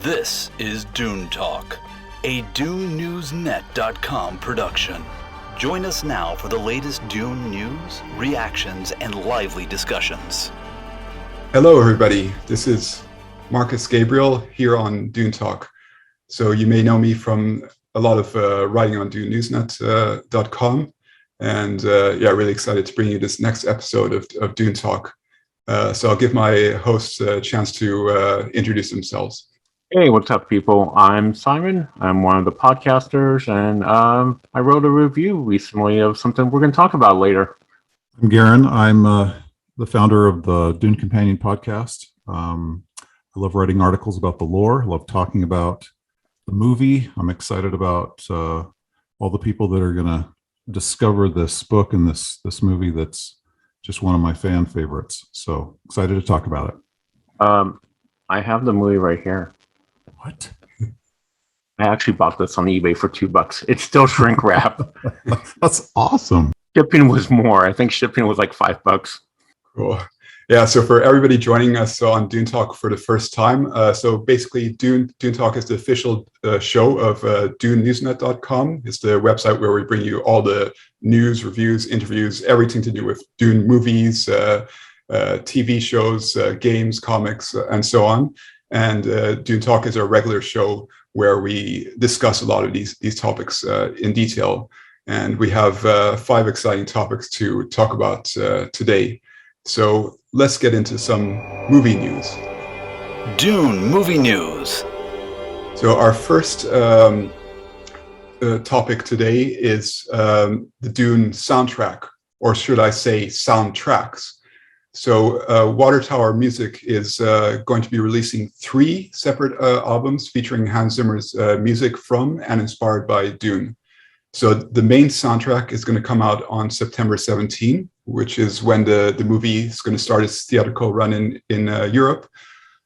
This is Dune Talk, a DuneNewsNet.com production. Join us now for the latest Dune news, reactions, and lively discussions. Hello, everybody. This is Marcus Gabriel here on Dune Talk. So you may know me from a lot of writing on DuneNewsNet.com. And really excited to bring you this next episode of Dune Talk. So I'll give my hosts a chance to introduce themselves. Hey, what's up, people? I'm Simon. I'm one of the podcasters, and I wrote a review recently of something we're going to talk about later. I'm Garin. I'm the founder of the Dune Companion podcast. I love writing articles about the lore. I love talking about the movie. I'm excited about all the people that are going to discover this book and this movie that's just one of my fan favorites. So excited to talk about it. I have the movie right here. What? I actually bought this on eBay for $2. It's still shrink wrap. That's awesome. Shipping was more. I think shipping was like $5. Cool. Yeah, so for everybody joining us on Dune Talk for the first time, so basically Dune Talk is the official show of DuneNewsNet.com. It's the website where we bring you all the news, reviews, interviews, everything to do with Dune movies, TV shows, games, comics, and so on. And Dune Talk is our regular show where we discuss a lot of these topics in detail. And we have 5 exciting topics to talk about today. So let's get into some movie news. Dune movie news. So our first topic today is the Dune soundtrack, or should I say soundtracks. So Water Tower Music is going to be releasing 3 separate albums featuring Hans Zimmer's music from and inspired by Dune. So the main soundtrack is going to come out on September 17, which is when the movie is going to start its theatrical run in Europe.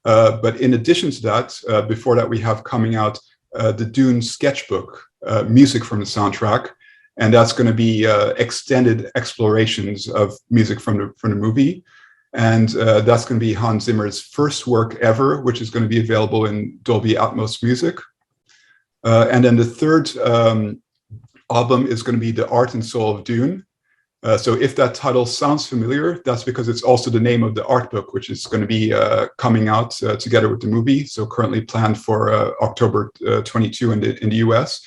But in addition to that, before that, we have coming out the Dune sketchbook, music from the soundtrack. And that's going to be extended explorations of music from the movie. And that's going to be Hans Zimmer's first work ever, which is going to be available in Dolby Atmos music. And then the third album is going to be The Art and Soul of Dune. So if that title sounds familiar, that's because it's also the name of the art book, which is going to be coming out together with the movie. So currently planned for October 22 in the US.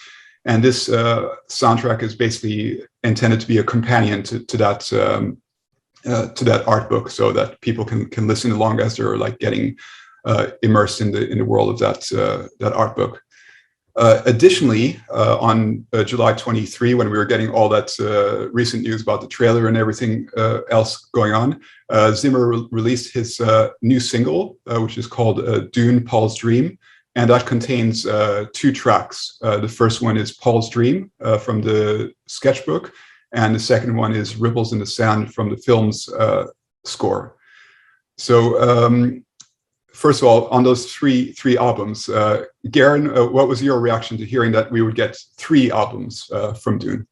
And this soundtrack is basically intended to be a companion to that art book, so that people can listen along as they're like getting immersed in the world of that art book. Additionally, on July 23, when we were getting all that recent news about the trailer and everything else going on, Zimmer released his new single, which is called Dune: Paul's Dream. And that contains 2 tracks. The first one is Paul's Dream from the sketchbook, and the second one is Ripples in the Sand from the film's score. So first of all, on those three albums, Garin, what was your reaction to hearing that we would get 3 albums from Dune?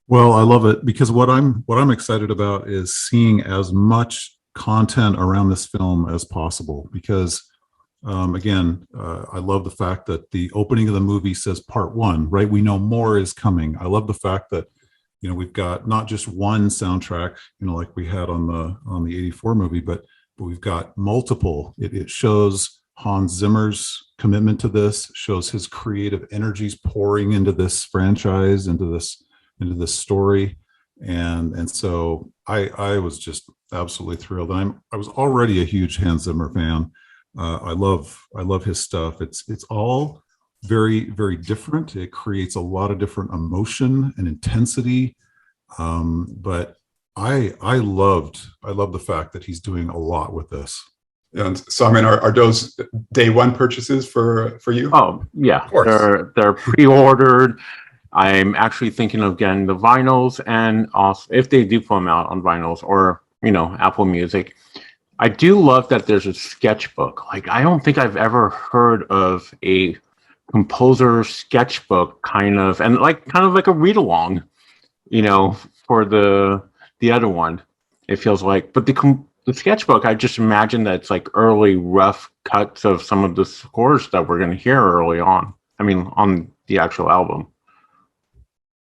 Well, I love it because what I'm excited about is seeing as much content around this film as possible. Because again, I love the fact that the opening of the movie says part 1, right? We know more is coming. I love the fact that, you know, we've got not just one soundtrack, you know, like we had on the 84 movie, but we've got multiple. It shows Hans Zimmer's commitment to this, shows his creative energies pouring into this franchise, into this story. And so I was just absolutely thrilled. And I was already a huge Hans Zimmer fan. I love his stuff. It's all very, very different. It creates a lot of different emotion and intensity. But I love the fact that he's doing a lot with this. And Simon, are those day one purchases for you? Oh yeah, they're pre-ordered. I'm actually thinking of getting the vinyls, and also if they do put them out on vinyls or, you know, Apple Music. I do love that there's a sketchbook. Like, I don't think I've ever heard of a composer sketchbook kind of like a read along, you know, for the other one. It feels like, but the sketchbook, I just imagine that it's like early rough cuts of some of the scores that we're going to hear early on. I mean, on the actual album.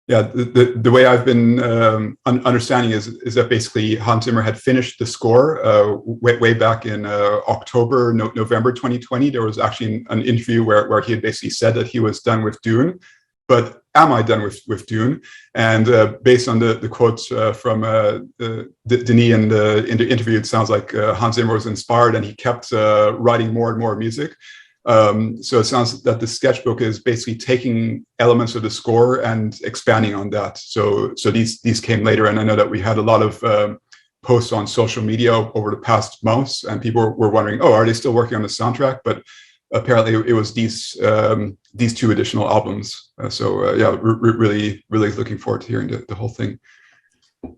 Yeah, the way I've been understanding is that basically Hans Zimmer had finished the score way back in October, November 2020. There was actually an interview where he had basically said that he was done with Dune. But am I done with Dune? And based on the quotes from Denis in the interview, it sounds like Hans Zimmer was inspired and he kept writing more and more music. So it sounds that the sketchbook is basically taking elements of the score and expanding on that. So these came later, and I know that we had a lot of posts on social media over the past months, and people were wondering, oh, are they still working on the soundtrack? But apparently it was these two additional albums. Really looking forward to hearing the whole thing.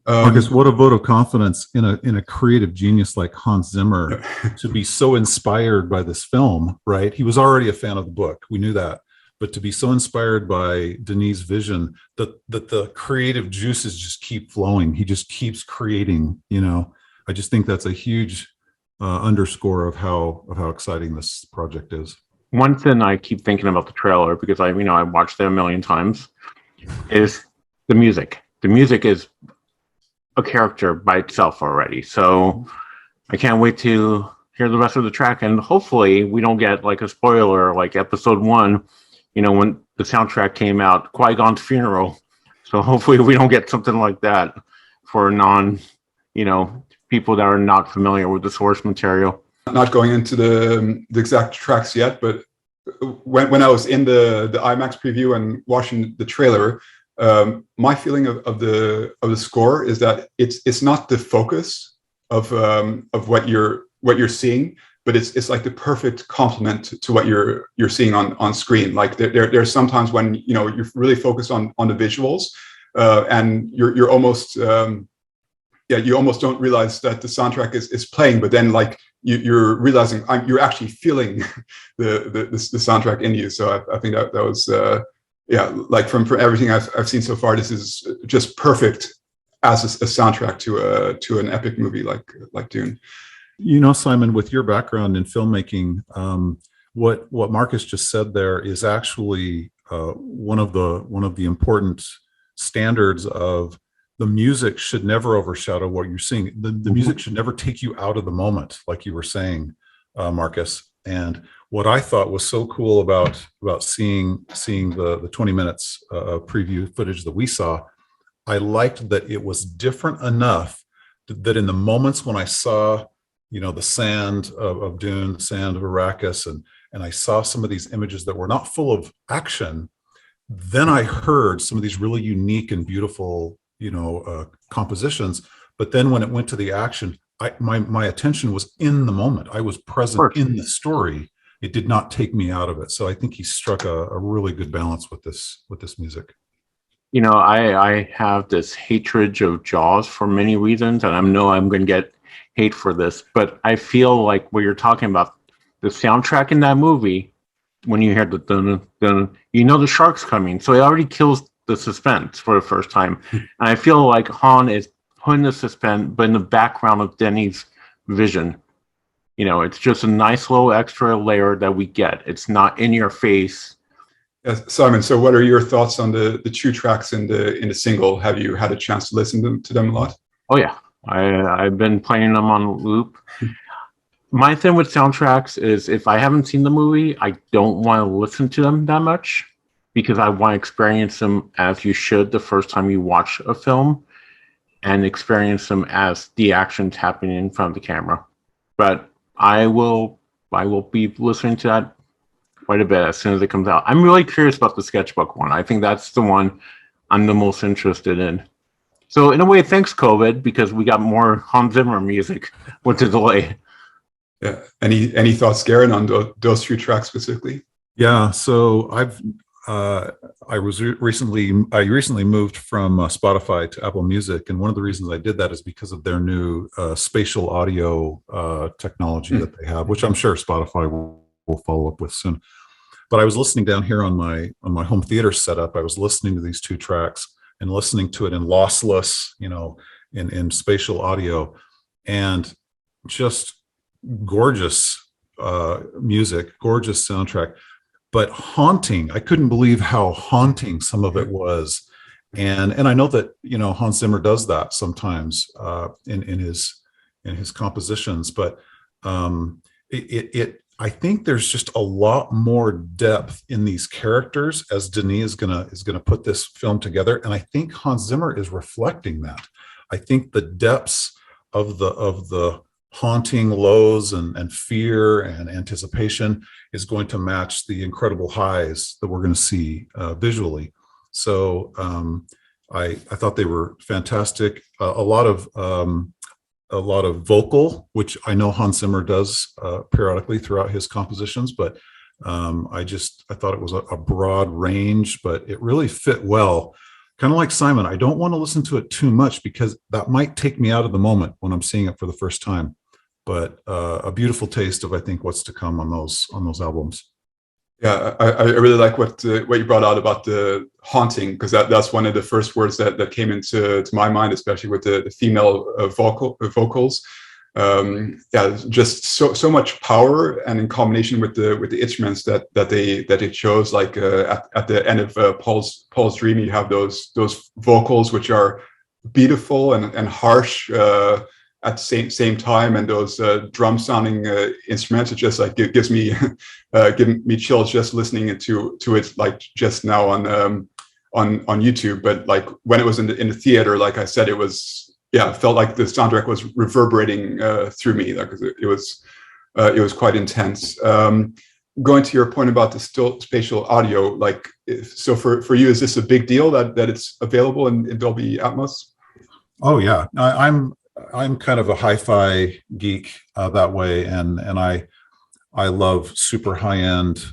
Marcus, what a vote of confidence in a creative genius like Hans Zimmer to be so inspired by this film, right? He was already a fan of the book. We knew that. But to be so inspired by Denis' vision that the creative juices just keep flowing. He just keeps creating, I just think that's a huge underscore of how exciting this project is. One thing I keep thinking about the trailer, because I watched it a million times, is the music. The music is a character by itself already. So I can't wait to hear the rest of the track, and hopefully we don't get like a spoiler like episode 1, when the soundtrack came out, Qui-Gon's funeral. So hopefully we don't get something like that for people that are not familiar with the source material. Not going into the exact tracks yet, but when I was in the IMAX preview and watching the trailer, my feeling of the score is that it's not the focus of what you're seeing, but it's like the perfect complement to what you're seeing on screen. Like there's sometimes when you're really focused on the visuals, and you're almost you almost don't realize that the soundtrack is playing, but then like you're realizing you're actually feeling the soundtrack in you. So I think that was like from everything I've seen so far, this is just perfect as a soundtrack to an epic movie like Dune. Simon, with your background in filmmaking, what Marcus just said there is actually one of the important standards of the music should never overshadow what you're seeing. The music should never take you out of the moment, like you were saying, Marcus. And what I thought was so cool about seeing the 20 minutes of preview footage that we saw, I liked that it was different enough that in the moments when I saw, the sand of Dune, the sand of Arrakis, and I saw some of these images that were not full of action, then I heard some of these really unique and beautiful compositions. But then when it went to the action, my attention was in the moment. I was present in the story. It did not take me out of it. So I think he struck a really good balance with this music. I have this hatred of Jaws for many reasons, and I know I'm going to get hate for this, but I feel like what you're talking about, the soundtrack in that movie, when you hear the dun dun, the shark's coming, so it already kills the suspense for the first time. And I feel like Han is putting the suspense, but in the background of Denis' vision. It's just a nice little extra layer that we get. It's not in your face. Yes, Simon, so what are your thoughts on the 2 tracks in the single? Have you had a chance to listen to them a lot? Oh yeah, I've been playing them on loop. My thing with soundtracks is if I haven't seen the movie, I don't want to listen to them that much, because I want to experience them as you should the first time you watch a film, and experience them as the action's happening in front of the camera. But I will be listening to that quite a bit as soon as it comes out. I'm really curious about the sketchbook one. I think that's the one I'm the most interested in. So in a way, thanks COVID, because we got more Hans Zimmer music with the delay. Yeah. Any thoughts, Garin, on those 3 tracks specifically? Yeah. So I recently moved from Spotify to Apple Music, and one of the reasons I did that is because of their new spatial audio technology that they have, which I'm sure Spotify will follow up with soon. But I was listening down here on my home theater setup. I was listening to these 2 tracks and listening to it in lossless, in spatial audio, and just gorgeous music, gorgeous soundtrack, but haunting. I couldn't believe how haunting some of it was. And I know that, Hans Zimmer does that sometimes in his compositions, but I think there's just a lot more depth in these characters as Denis is gonna put this film together, and I think Hans Zimmer is reflecting that. I think the depths of the haunting lows and fear and anticipation is going to match the incredible highs that we're going to see visually. So I thought they were fantastic. A lot of vocal, which I know Hans Zimmer does periodically throughout his compositions, but I thought it was a broad range, but it really fit well. Kind of like Simon, I don't want to listen to it too much because that might take me out of the moment when I'm seeing it for the first time. But a beautiful taste of, I think, what's to come on those albums. Yeah, I really like what you brought out about the haunting, because that's one of the first words that came into my mind, especially with the female vocals. Just so much power, and in combination with the instruments that they chose, like at the end of Paul's Dream, you have those vocals which are beautiful and harsh at the same time, and those drum sounding instruments. It just like gives me chills just listening to it, like just now on YouTube. But like when it was in the theater, like I said, it felt like the soundtrack was reverberating through me, because it was quite intense. Going to your point about the still spatial audio, like, so for you, is this a big deal that it's available in Dolby Atmos? Oh yeah, I'm kind of a hi-fi geek that way, and I love super high-end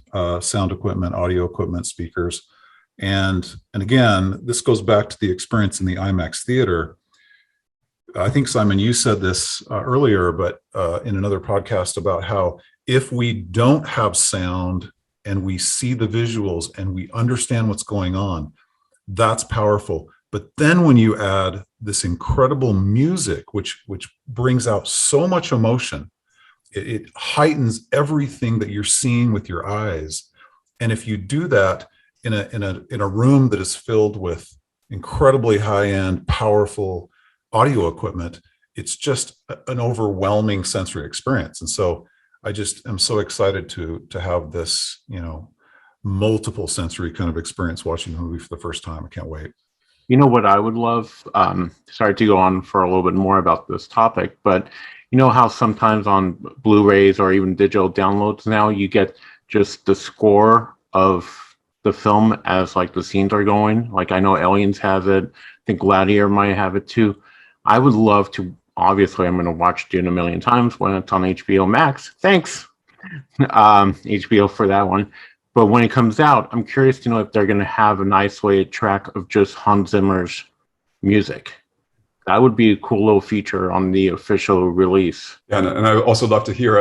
sound equipment, audio equipment, speakers, and again, this goes back to the experience in the IMAX theater. I think, Simon, you said this earlier, but in another podcast, about how if we don't have sound and we see the visuals and we understand what's going on, that's powerful. But then when you add this incredible music, which brings out so much emotion, it heightens everything that you're seeing with your eyes. And if you do that in a room that is filled with incredibly high-end, powerful audio equipment, it's just an overwhelming sensory experience. And so I just am so excited to have this, multiple sensory kind of experience watching the movie for the first time. I can't wait. You know what I would love? Sorry to go on for a little bit more about this topic, but you know how sometimes on Blu-rays or even digital downloads now, you get just the score of the film as like the scenes are going. Like I know Aliens has it. I think Gladiator might have it too. I would love to. Obviously, I'm going to watch Dune a million times when it's on HBO Max. Thanks, HBO, for that one. But when it comes out, I'm curious to know if they're going to have an isolated track of just Hans Zimmer's music. That would be a cool little feature on the official release. Yeah, and I would also love to hear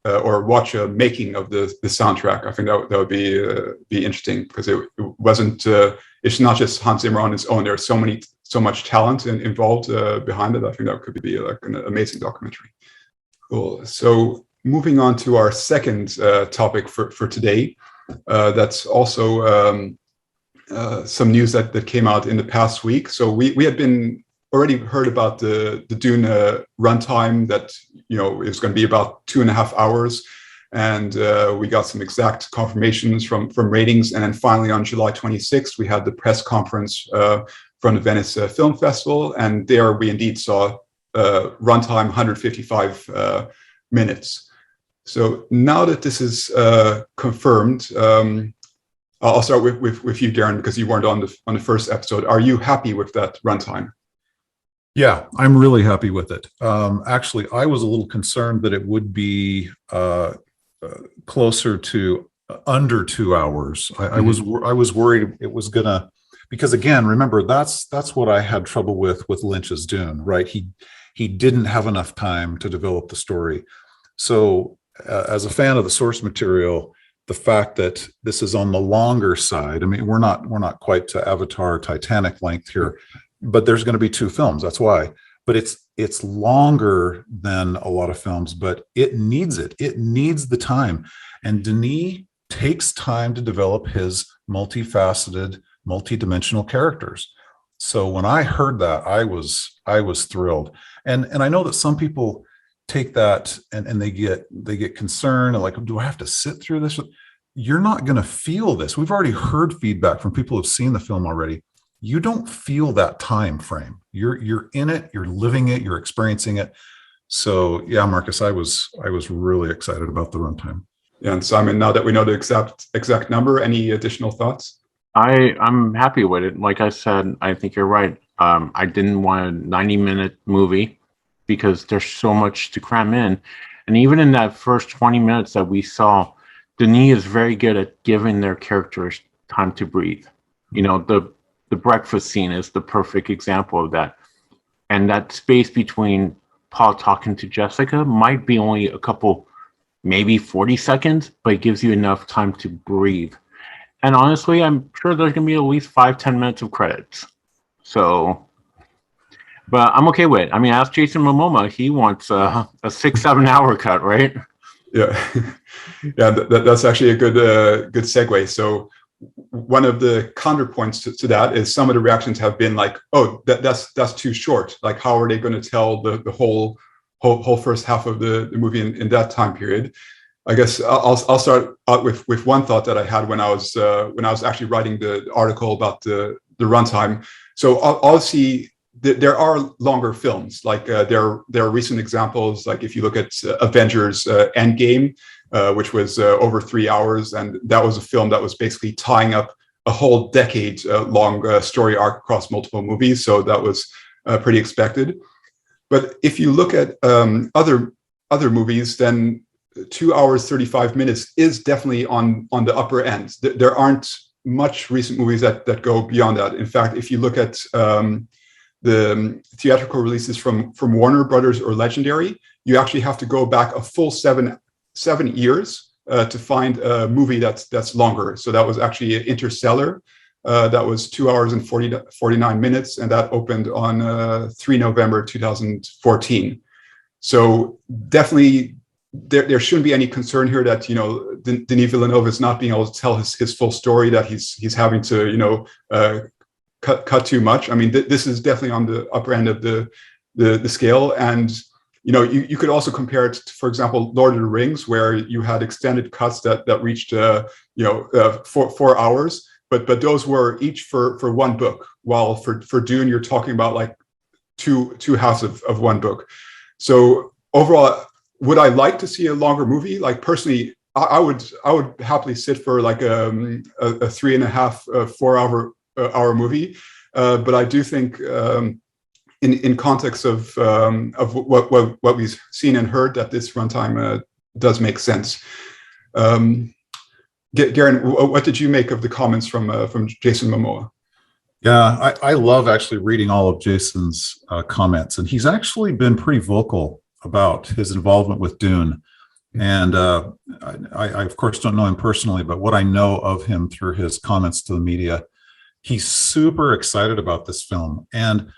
or watch a making of the soundtrack. I think that would be interesting, because it wasn't. It's not just Hans Zimmer on his own. There's so much talent involved behind it. I think that could be like an amazing documentary. Cool. So moving on to our second topic for today. That's also some news that came out in the past week. So we had been already heard about the Dune runtime that is going to be about 2.5 hours, and we got some exact confirmations from ratings. And then finally on July 26th, we had the press conference from the Venice Film Festival, and there we indeed saw runtime 155 minutes. So now that this is confirmed, I'll start with you, Garin, because you weren't on the first episode. Are you happy with that runtime? Yeah, I'm really happy with it. Actually, I was a little concerned that it would be closer to under 2 hours. I was worried it was gonna, because again, remember, that's what I had trouble with Lynch's Dune, right? He didn't have enough time to develop the story. So as a fan of the source material, the fact that this is on the longer side, I mean, we're not quite to Avatar Titanic length here, but there's going to be 2 films. That's why. But it's longer than a lot of films, but it needs it. It needs the time. And Denis takes time to develop his multifaceted, multidimensional characters. So when I heard that, I was thrilled. And I know that some people take that and they get concerned and like, do I have to sit through this? You're not going to feel this. We've already heard feedback from people who've seen the film already. You don't feel that time frame. You're in it, you're living it, you're experiencing it. So yeah, Marcus, I was really excited about the runtime. Yeah, and Simon, now that we know the exact number, any additional thoughts? I'm happy with it. Like I said, I think you're right. I didn't want a 90-minute movie because there's so much to cram in. And even in that first 20 minutes that we saw, Denis is very good at giving their characters time to breathe. You know, the breakfast scene is the perfect example of that. And that space between Paul talking to Jessica might be only a couple, maybe 40 seconds, but it gives you enough time to breathe. And honestly, I'm sure there's going to be at least 5-10 minutes of credits. So, but I'm okay with it. I mean, ask Jason Momoa. He wants a 6-7 hour cut, right? Yeah, yeah, that's actually a good segue. So one of the counterpoints to that is some of the reactions have been like, oh, that's too short. Like, how are they going to tell the whole first half of the movie in that time period? I guess I'll start out with one thought that I had when I was actually writing the article about the runtime. So obviously there are longer films, like there are recent examples, like if you look at Avengers Endgame, which was over 3 hours, and that was a film that was basically tying up a whole decade long story arc across multiple movies. So that was pretty expected. But if you look at other movies, then 2 hours 35 minutes is definitely on the upper end. There aren't much recent movies that go beyond that. In fact, if you look at the theatrical releases from Warner Brothers or Legendary, you actually have to go back a full seven years to find a movie that's longer. So that was actually Interstellar. That was 2 hours and 49 minutes, and that opened on 3 November 2014. So definitely there shouldn't be any concern here that, you know, Denis Villeneuve is not being able to tell his full story, that he's having to, you know, cut too much. I mean, this is definitely on the upper end of the scale. And, you know, you could also compare it to, for example, Lord of the Rings, where you had extended cuts that reached, 4 hours, but those were each for one book, while for Dune, you're talking about like two halves of one book. So overall, would I like to see a longer movie? Like personally, I would happily sit for like a 3.5, 4 hour movie. But I do think in context of what we've seen and heard, that this runtime does make sense. Garin, what did you make of the comments from Jason Momoa? Yeah, I love actually reading all of Jason's comments, and he's actually been pretty vocal about his involvement with Dune. And I of course don't know him personally, but what I know of him through his comments to the media, he's super excited about this film. And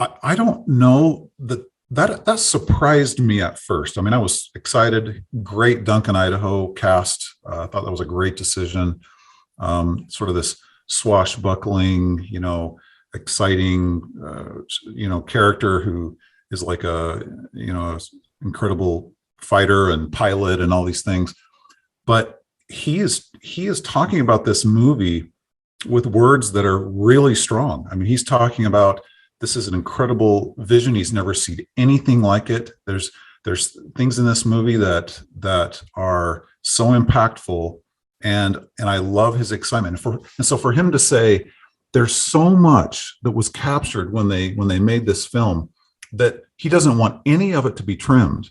I don't know that surprised me at first. I mean, I was excited. Great Duncan Idaho cast. I thought that was a great decision. Sort of this swashbuckling, you know, exciting, character who is like a incredible fighter and pilot and all these things. But he is talking about this movie with words that are really strong. I mean, he's talking about, this is an incredible vision. He's never seen anything like it. There's things in this movie that are so impactful, and I love his excitement. And so for him to say there's so much that was captured when they made this film that he doesn't want any of it to be trimmed,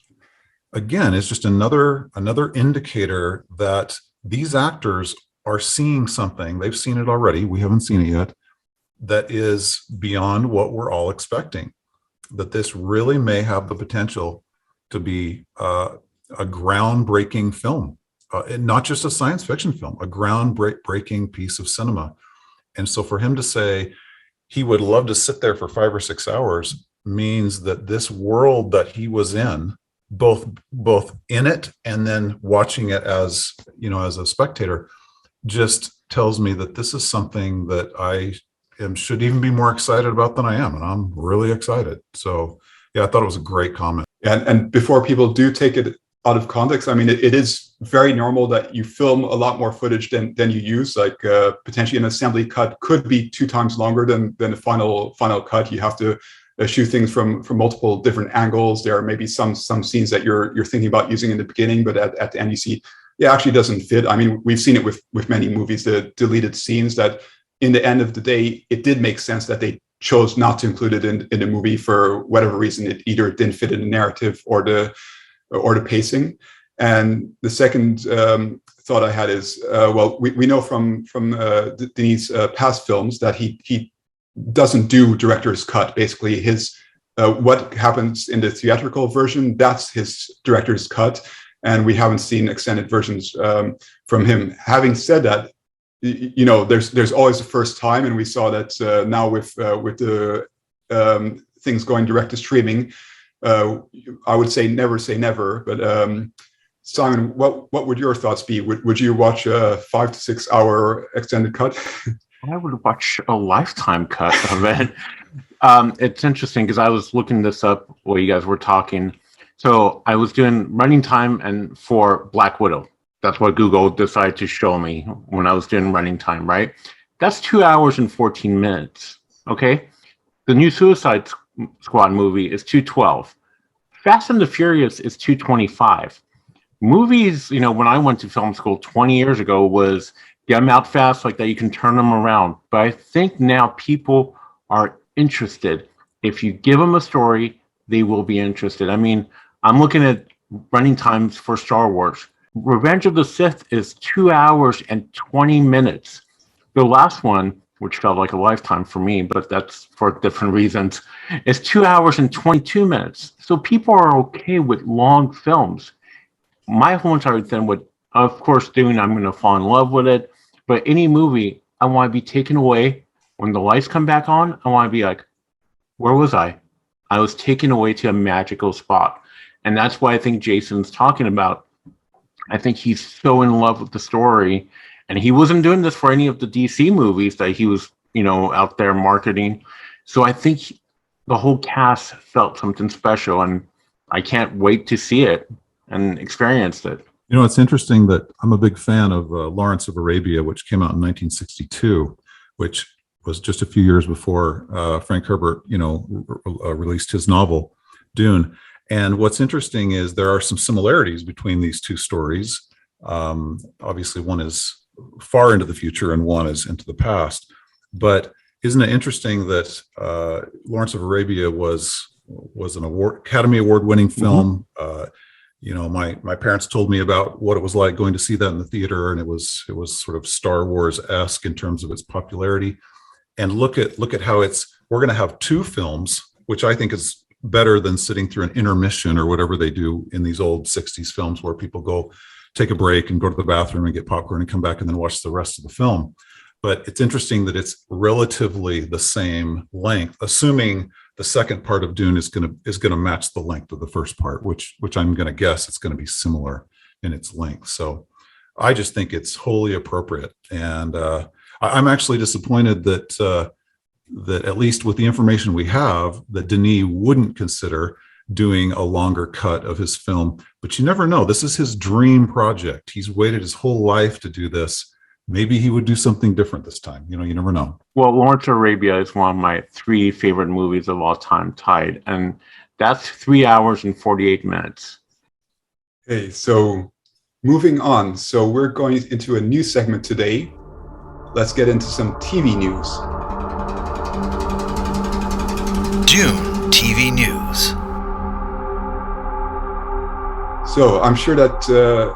again, is just another indicator that these actors are seeing something. They've seen it already. We haven't seen it yet. That is beyond what we're all expecting. That this really may have the potential to be a groundbreaking film, not just a science fiction film, a groundbreaking piece of cinema. And so for him to say he would love to sit there for 5 or 6 hours, means that this world that he was in, both in it and then watching it as, as a spectator, just tells me that this is something that should even be more excited about than I am. And I'm really excited. So yeah, I thought it was a great comment. And before people do take it out of context, I mean, it is very normal that you film a lot more footage than you use. Like potentially an assembly cut could be 2 times longer than the final cut. You have to shoot things from multiple different angles. There are maybe some scenes that you're thinking about using in the beginning, but at the end you see, it actually doesn't fit. I mean, we've seen it with many movies, the deleted scenes, that in the end of the day, it did make sense that they chose not to include it in the movie for whatever reason. It either didn't fit in the narrative or the pacing. And the second thought I had is, well, we know from Denis' past films that he doesn't do director's cut. Basically, his what happens in the theatrical version, that's his director's cut, and we haven't seen extended versions from him. Having said that, there's always a first time, and we saw that now with the things going direct to streaming. I would say never, but Simon, what would your thoughts be? Would you watch a 5 to 6 hour extended cut? I would watch a lifetime cut of it. It's interesting because I was looking this up while you guys were talking. So I was doing running time and for Black Widow. That's what Google decided to show me when I was doing running time, right? That's 2 hours and 14 minutes. Okay. The new Suicide Squad movie is 2:12. Fast and the Furious is 2:25. Movies, when I went to film school 20 years ago, was get them out fast like that, you can turn them around. But I think now people are interested. If you give them a story, they will be interested. I mean, I'm looking at running times for Star Wars. Revenge of the Sith is 2 hours and 20 minutes. The last one, which felt like a lifetime for me, but that's for different reasons, is 2 hours and 22 minutes. So people are okay with long films. My whole entire thing would, of course, Dune, I'm going to fall in love with it. But any movie, I want to be taken away. When the lights come back on, I want to be like, where was I? I was taken away to a magical spot. And that's why I think Jason's talking about. I think he's so in love with the story. And he wasn't doing this for any of the DC movies that he was, out there marketing. So I think the whole cast felt something special. And I can't wait to see it and experience it. It's interesting that I'm a big fan of Lawrence of Arabia, which came out in 1962, which was just a few years before Frank Herbert, released his novel, Dune. And what's interesting is there are some similarities between these two stories. Obviously, one is far into the future and one is into the past. But isn't it interesting that Lawrence of Arabia was an Academy Award-winning film? Mm-hmm. My parents told me about what it was like going to see that in the theater, and it was sort of Star Wars-esque in terms of its popularity. And look at how we're going to have 2 films, which I think is better than sitting through an intermission or whatever they do in these old 60s films where people go take a break and go to the bathroom and get popcorn and come back and then watch the rest of the film. But it's interesting that it's relatively the same length, assuming the second part of Dune is going to match the length of the first part, which I'm going to guess it's going to be similar in its length. So I just think it's wholly appropriate, and I'm actually disappointed that at least with the information we have, that Denis wouldn't consider doing a longer cut of his film. But you never know. This is his dream project. He's waited his whole life to do this. Maybe he would do something different this time. You never know. Well, Lawrence of Arabia is one of my 3 favorite movies of all time, tied. And that's 3 hours and 48 minutes. Okay, so moving on. So we're going into a new segment today. Let's get into some TV news. Dune TV news. So I'm sure that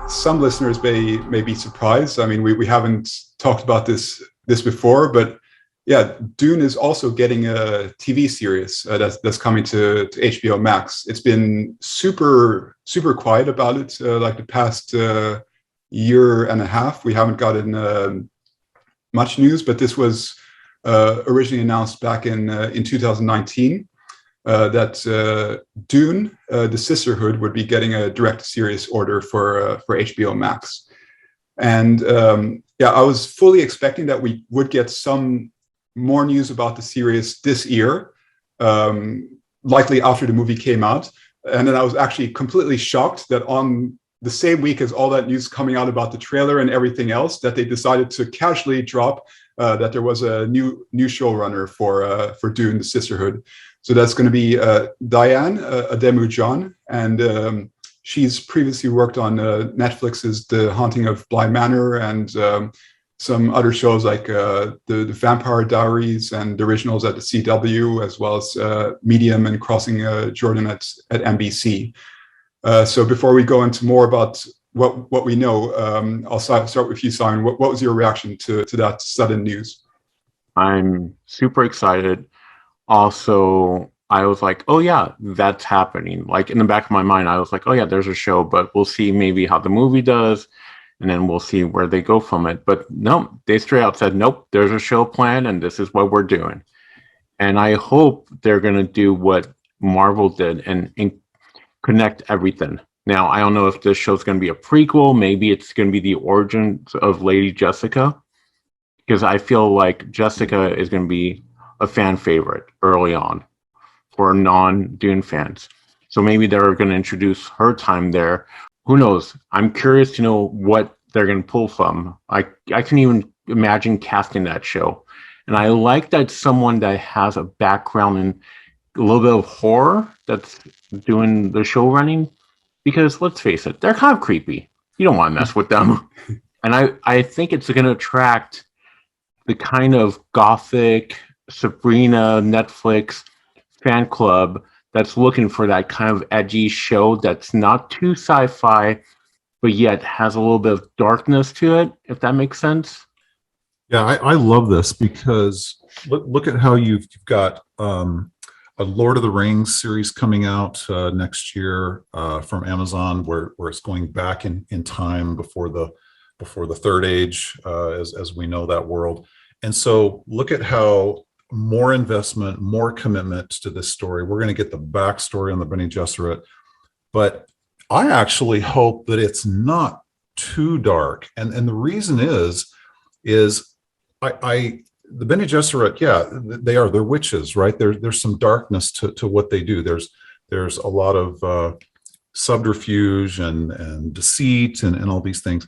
some listeners may be surprised. I mean, we haven't talked about this before, but yeah, Dune is also getting a TV series that's coming to HBO Max. It's been super quiet about it, like the past year and a half. We haven't gotten much news, but this was originally announced back in 2019. that Dune, the Sisterhood, would be getting a direct series order for HBO Max. And I was fully expecting that we would get some more news about the series this year, likely after the movie came out. And then I was actually completely shocked that on the same week as all that news coming out about the trailer and everything else, that they decided to casually drop that there was a new showrunner for Dune, the Sisterhood. So that's going to be Diane Ademu-John, and she's previously worked on Netflix's The Haunting of Bly Manor and some other shows like the Vampire Diaries and the originals at the CW, as well as Medium and Crossing Jordan at NBC. So before we go into more about what we know, I'll start with you, Simon. What was your reaction to that sudden news? I'm super excited. Also, I was like, oh yeah, that's happening. Like in the back of my mind, I was like, oh yeah, there's a show, but we'll see maybe how the movie does, and then we'll see where they go from it. But no, they straight out said, nope, there's a show plan, and this is what we're doing. And I hope they're going to do what Marvel did and connect everything. Now, I don't know if this show's going to be a prequel. Maybe it's going to be the origins of Lady Jessica, because I feel like Jessica is going to be a fan favorite early on for non-Dune fans. So maybe they're going to introduce her time there. Who knows? I'm curious to know what they're going to pull from. I can even imagine casting that show. And I like that someone that has a background in a little bit of horror that's doing the show running, because let's face it, they're kind of creepy. You don't want to mess with them. And I think it's going to attract the kind of gothic Sabrina Netflix fan club that's looking for that kind of edgy show that's not too sci-fi, but yet has a little bit of darkness to it, if that makes sense. Yeah, I love this because look at how you've got a Lord of the Rings series coming out next year from Amazon, where it's going back in time before the Third Age, as we know that world. And so look at how more investment, more commitment to this story. We're going to get the backstory on the Bene Gesserit, but I actually hope that it's not too dark. And the reason is the Bene Gesserit, yeah, they're witches, right? There's some darkness to what they do. There's a lot of subterfuge and deceit and all these things.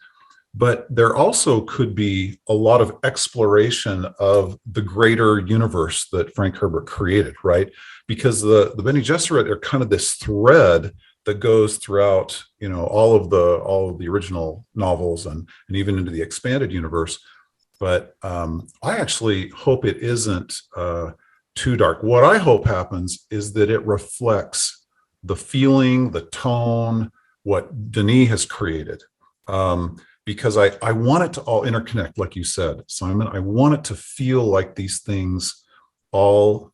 But there also could be a lot of exploration of the greater universe that Frank Herbert created, right? Because the Bene Gesserit are kind of this thread that goes throughout, all of the original novels and even into the expanded universe. But I actually hope it isn't too dark. What I hope happens is that it reflects the feeling, the tone, what Denis has created. Because I want it to all interconnect, like you said, Simon. I want it to feel like these things all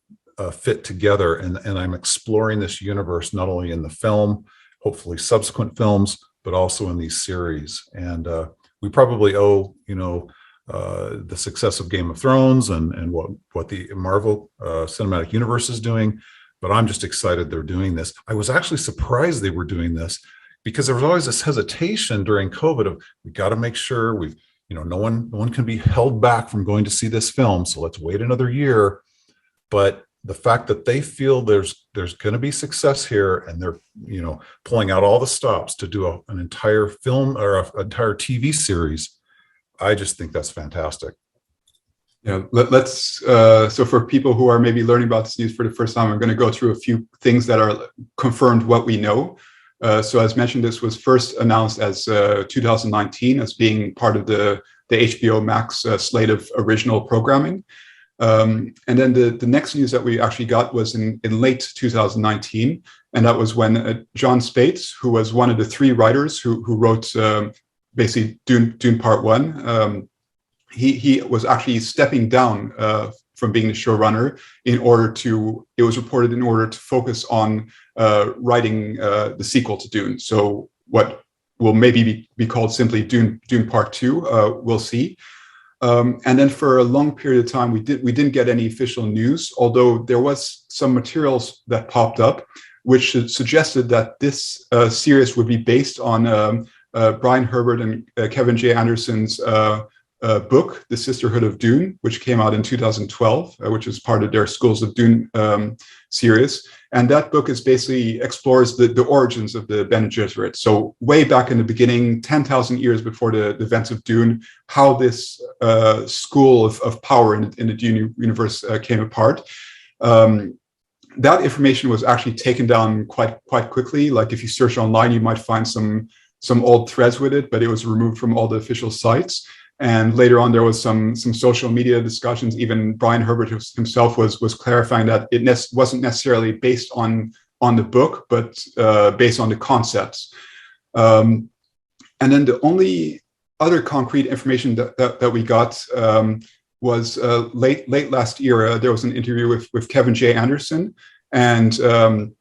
fit together, and I'm exploring this universe not only in the film, hopefully subsequent films, but also in these series. And we probably owe, the success of Game of Thrones and what the Marvel Cinematic Universe is doing. But I'm just excited they're doing this. I was actually surprised they were doing this, because there was always this hesitation during COVID of, we got to make sure no one can be held back from going to see this film, so let's wait another year. But the fact that they feel there's going to be success here, and they're pulling out all the stops to do an entire film or an entire TV series, I just think that's fantastic. Yeah, let's. So for people who are maybe learning about this news for the first time, I'm going to go through a few things that are confirmed what we know. So as mentioned, this was first announced as 2019 as being part of the HBO Max slate of original programming. And then the next news that we actually got was in late 2019. And that was when John Spates, who was one of the three writers who wrote basically Dune Part 1, he was actually stepping down from being the showrunner it was reported in order to focus on writing the sequel to Dune. So what will maybe be called simply Dune Part 2, we'll see. And then for a long period of time, we didn't get any official news, although there was some materials that popped up, which suggested that this series would be based on Brian Herbert and Kevin J. Anderson's book, The Sisterhood of Dune, which came out in 2012, which is part of their Schools of Dune series. And that book is basically explores the origins of the Bene Gesserit. So way back in the beginning, 10,000 years before the events of Dune, how this school of power in the Dune universe came apart. That information was actually taken down quite quickly. Like if you search online, you might find some old threads with it, but it was removed from all the official sites. And later on, there was some social media discussions. Even Brian Herbert himself was clarifying that it wasn't necessarily based on the book, but based on the concepts. And then the only other concrete information that we got was late last year. There was an interview with Kevin J. Anderson, and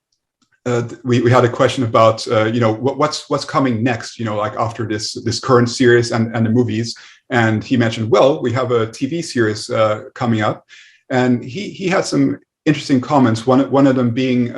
we had a question about what's coming next, like after this current series and the movies. And he mentioned, well, we have a TV series coming up, and he had some interesting comments. One of them being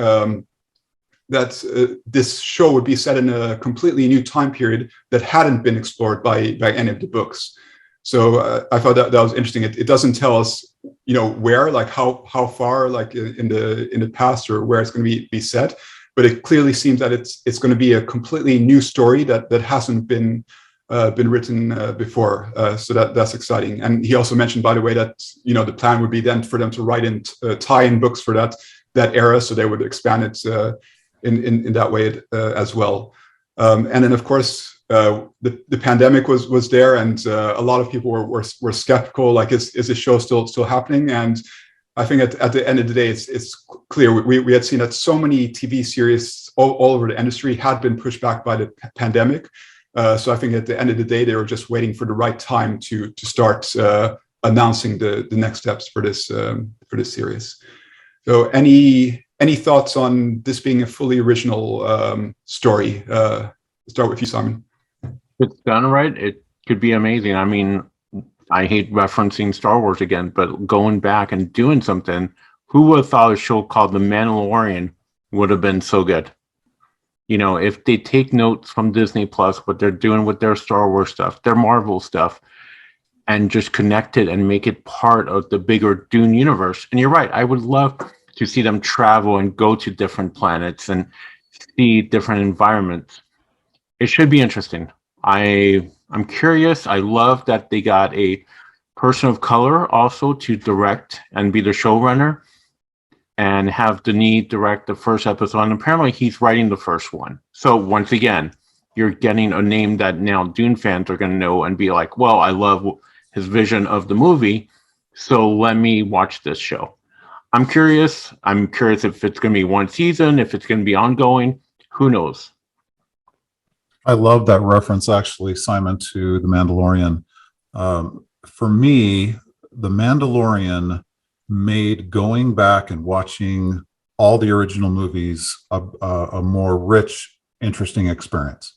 that this show would be set in a completely new time period that hadn't been explored by any of the books. So I thought that was interesting. It doesn't tell us, where, like how far, like in the past, or where it's going to be set. But it clearly seems that it's going to be a completely new story that hasn't been written before. So that's exciting. And he also mentioned, by the way, that the plan would be then for them to write in tie-in books for that era, so they would expand it in that way as well. And then of course the pandemic was there, and a lot of people were skeptical. Like, is the show still happening? And I think at the end of the day, it's clear we had seen that so many TV series all over the industry had been pushed back by the pandemic. So I think at the end of the day, they were just waiting for the right time to start announcing the next steps for this series. So any thoughts on this being a fully original story? Start with you, Simon. If it's done right, it could be amazing. I mean, I hate referencing Star Wars again, but going back and doing something, who would have thought a show called The Mandalorian would have been so good? If they take notes from Disney Plus, what they're doing with their Star Wars stuff, their Marvel stuff, and just connect it and make it part of the bigger Dune universe. And you're right, I would love to see them travel and go to different planets and see different environments. It should be interesting. I'm curious. I love that they got a person of color also to direct and be the showrunner, and have Denis direct the first episode. And apparently he's writing the first one. So once again, you're getting a name that now Dune fans are going to know and be like, well, I love his vision of the movie, so let me watch this show. I'm curious if it's going to be one season, if it's going to be ongoing. Who knows? I love that reference, actually, Simon, to The Mandalorian. For me, The Mandalorian made going back and watching all the original movies a more rich, interesting experience.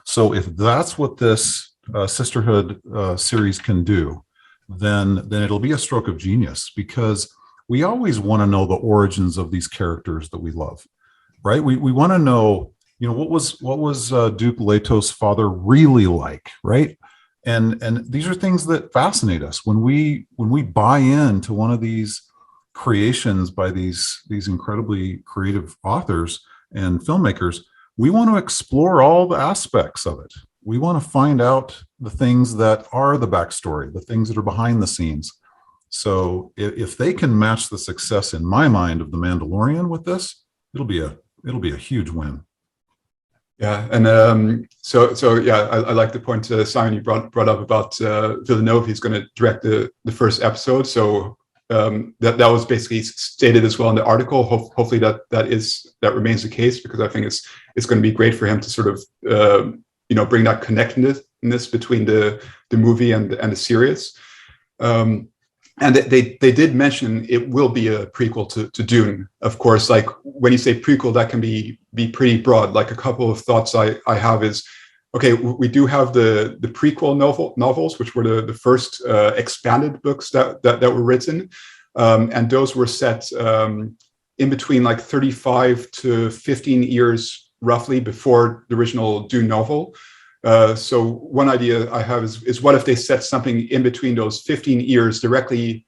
So if that's what this Sisterhood series can do, then it'll be a stroke of genius, because we always want to know the origins of these characters that we love, right? We want to know, what was Duke Leto's father really like, right? And these are things that fascinate us when we buy into one of these creations by these incredibly creative authors and filmmakers. We want to explore all the aspects of it. We want to find out the things that are the backstory, the things that are behind the scenes. So if they can match the success, in my mind, of The Mandalorian with this, it'll be a huge win. Yeah, and so yeah, I like the point, Simon, you brought up about Villeneuve. He's going to direct the first episode. So that was basically stated as well in the article. Hopefully that remains the case, because I think it's going to be great for him to sort of bring that connectedness between the movie and the series. And they did mention it will be a prequel to Dune. Of course, like when you say prequel, that can be pretty broad. Like a couple of thoughts I have is okay, we do have the prequel novels, which were the first expanded books that were written, and those were set in between like 35 to 15 years roughly before the original Dune novel. So one idea I have is what if they set something in between those 15 years directly,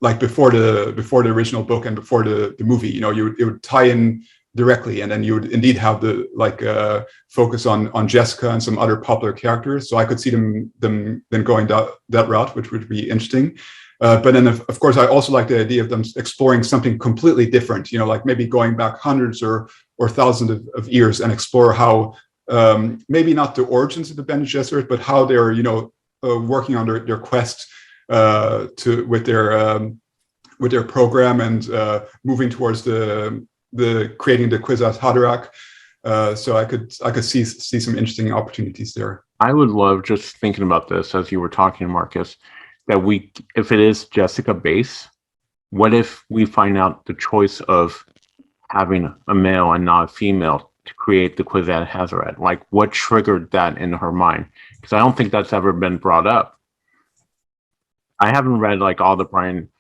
like before the original book and before the movie. You know, it would tie in directly, and then you would indeed have the focus on Jessica and some other popular characters. So I could see them then going that route, which would be interesting. But then of course I also like the idea of them exploring something completely different. You know, like maybe going back hundreds or thousands of years and explore how maybe not the origins of the Bene Gesserit, but how they're working on their quest with their program and moving towards the creating the Kwisatz Haderach. So I could see some interesting opportunities there. I would love, just thinking about this as you were talking, Marcus, that if it is Jessica base, what if we find out the choice of having a male and not a female to create the Kwisatz Haderach? Like, what triggered that in her mind? Because I don't think that's ever been brought up. I haven't read like all the Brian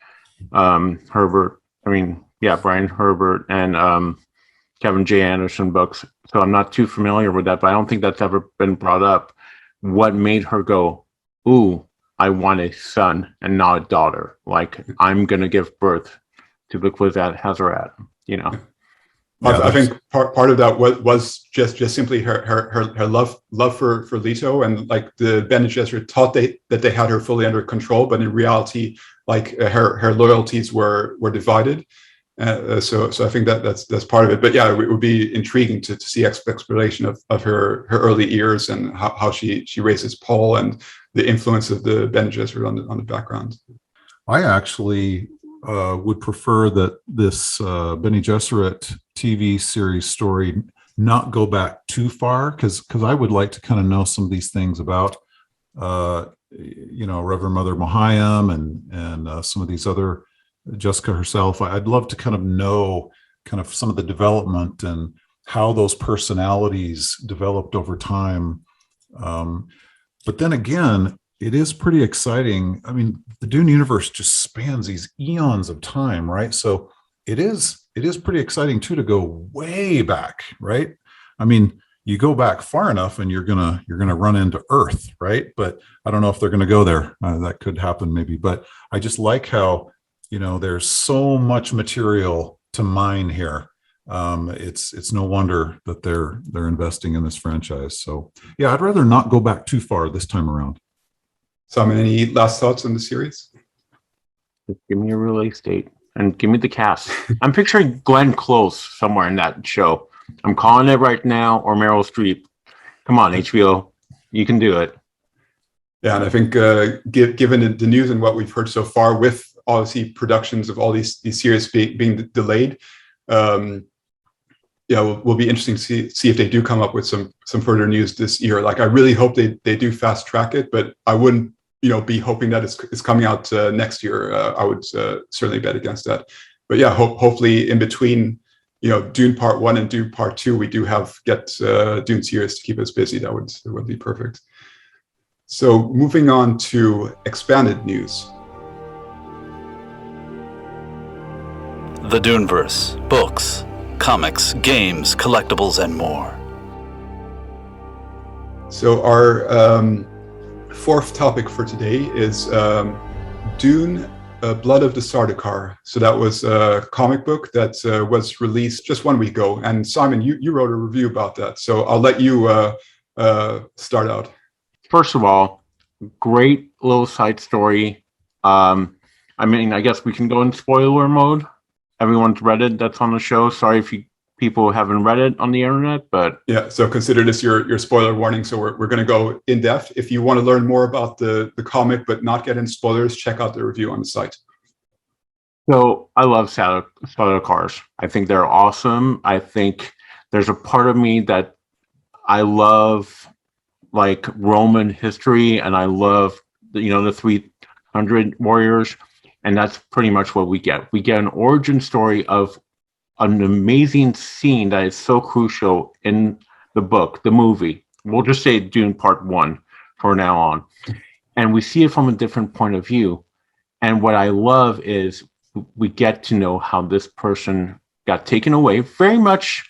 Herbert and Kevin J. Anderson books, so I'm not too familiar with that, but I don't think that's ever been brought up. What made her go, ooh, I want a son and not a daughter. Like, I'm going to give birth to the Kwisatz Haderach, you know? Yeah, I think part of that was just simply her love for Leto, and like the Bene Gesserit thought that they had her fully under control, but in reality, like her loyalties were divided. So I think that's part of it. But yeah, it would be intriguing to see exploration of her early years and how she raises Paul and the influence of the Bene Gesserit on the background. I actually would prefer that this Bene Gesserit TV series story not go back too far, because I would like to kind of know some of these things about Reverend Mother Mohayim and some of these other, Jessica herself. I'd love to kind of know kind of some of the development and how those personalities developed over time. But then again, it is pretty exciting. I mean, the Dune universe just spans these eons of time, right? So it is pretty exciting too to go way back, right? I mean, you go back far enough and you're gonna run into Earth, right? But I don't know if they're gonna go there. That could happen maybe. But I just like how, there's so much material to mine here. It's no wonder that they're investing in this franchise. So yeah, I'd rather not go back too far this time around. Simon, any last thoughts on the series? Just give me a release date and give me the cast. I'm picturing Glenn Close somewhere in that show. I'm calling it right now, or Meryl Streep. Come on, HBO, you can do it. Yeah, and I think given the news and what we've heard so far, with obviously productions of all these series being delayed, will be interesting to see if they do come up with some further news this year. Like, I really hope they do fast track it, but I wouldn't be hoping that it's coming out next year. I would certainly bet against that. But yeah, hopefully in between Dune Part 1 and Dune Part 2, we do get Dune series to keep us busy. That would be perfect. So moving on to expanded news. The Duniverse, books, comics, games, collectibles, and more. So our fourth topic for today is Dune, Blood of the Sardaukar. So that was a comic book that was released just 1 week ago. And Simon, you wrote a review about that. So I'll let you start out. First of all, great little side story. I guess we can go in spoiler mode. Everyone's read it that's on the show. Sorry if people haven't read it on the internet, but yeah, so consider this your spoiler warning. So we're going to go in depth. If you want to learn more about the comic but not get in spoilers, check out the review on the site. So I love Sardaukars. I think they're awesome. I think there's a part of me that I love like Roman history, and I love the 300 warriors. And that's pretty much what we get. We get an origin story of an amazing scene that is so crucial in the book, the movie, we'll just say Dune Part 1 for now on. And we see it from a different point of view. And what I love is we get to know how this person got taken away, very much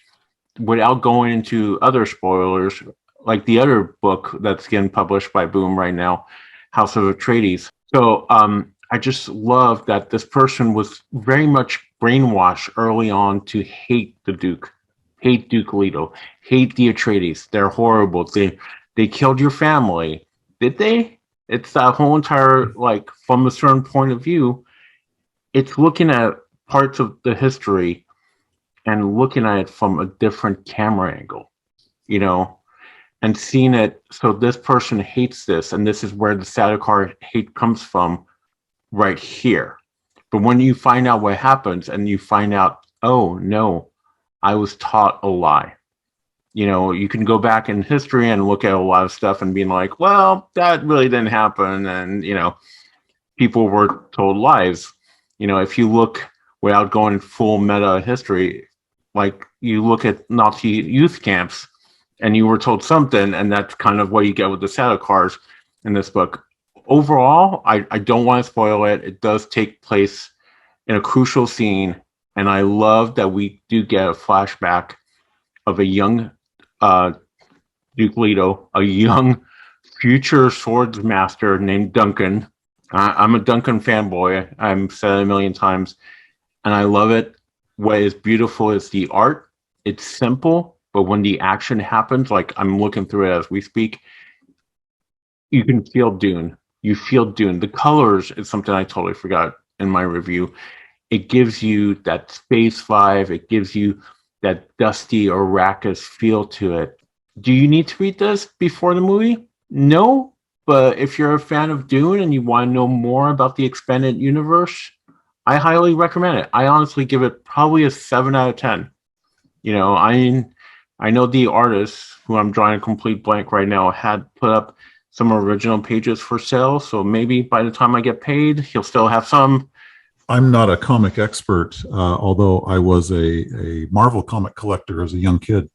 without going into other spoilers, like the other book that's getting published by Boom right now, House of Atreides. So I just love that this person was very much brainwashed early on to hate the Duke, hate Duke Leto, hate the Atreides. They're horrible. They killed your family. Did they? It's that whole entire, like, from a certain point of view, it's looking at parts of the history and looking at it from a different camera angle, you know, and seeing it. So this person hates this, and this is where the Sardaukar hate comes from, right here. But when you find out what happens and you find out, oh no, I was taught a lie. You know, you can go back in history and look at a lot of stuff and being like, well, that really didn't happen. And, you know, people were told lies. You know, if you look without going full meta history, like you look at Nazi youth camps and you were told something, and that's kind of what you get with the Sardaukars in this book. Overall, I don't want to spoil it. It does take place in a crucial scene. And I love that we do get a flashback of a young Duke Leto, a young future swords master named Duncan. I'm a Duncan fanboy. I've said it a million times, and I love it. What is beautiful is the art. It's simple, but when the action happens, like I'm looking through it as we speak, you can feel Dune. You feel Dune. The colors is something I totally forgot in my review. It gives you that space vibe. It gives you that dusty Arrakis feel to it. Do you need to read this before the movie? No, but if you're a fan of Dune and you want to know more about the expanded universe, I highly recommend it. I honestly give it probably a 7 out of 10. You know, I know the artist, who I'm drawing a complete blank right now, had put up some original pages for sale, so maybe by the time I get paid, he'll still have some. I'm not a comic expert, although I was a Marvel comic collector as a young kid.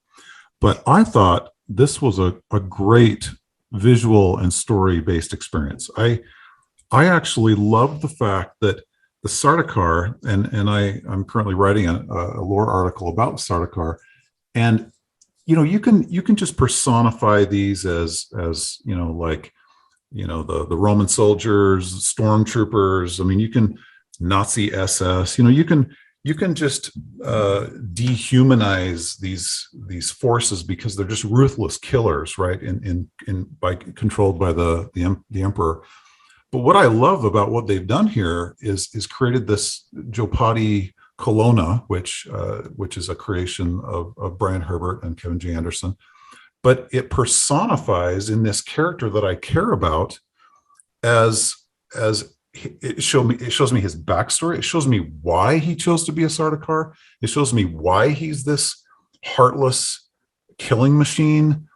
But I thought this was a great visual and story-based experience. I actually loved the fact that the Sardaukar, and I'm currently writing a lore article about Sardaukar, and you know, you can just personify these as you know, like, you know, the Roman soldiers, stormtroopers. I mean, you can Nazi SS. You know, you can just dehumanize these forces because they're just ruthless killers, right? Controlled by the emperor. But what I love about what they've done here is created this Jopati Colonna, which is a creation of Brian Herbert and Kevin J. Anderson. But it personifies in this character that I care about as it shows me his backstory. It shows me why he chose to be a Sardaukar. It shows me why he's this heartless killing machine.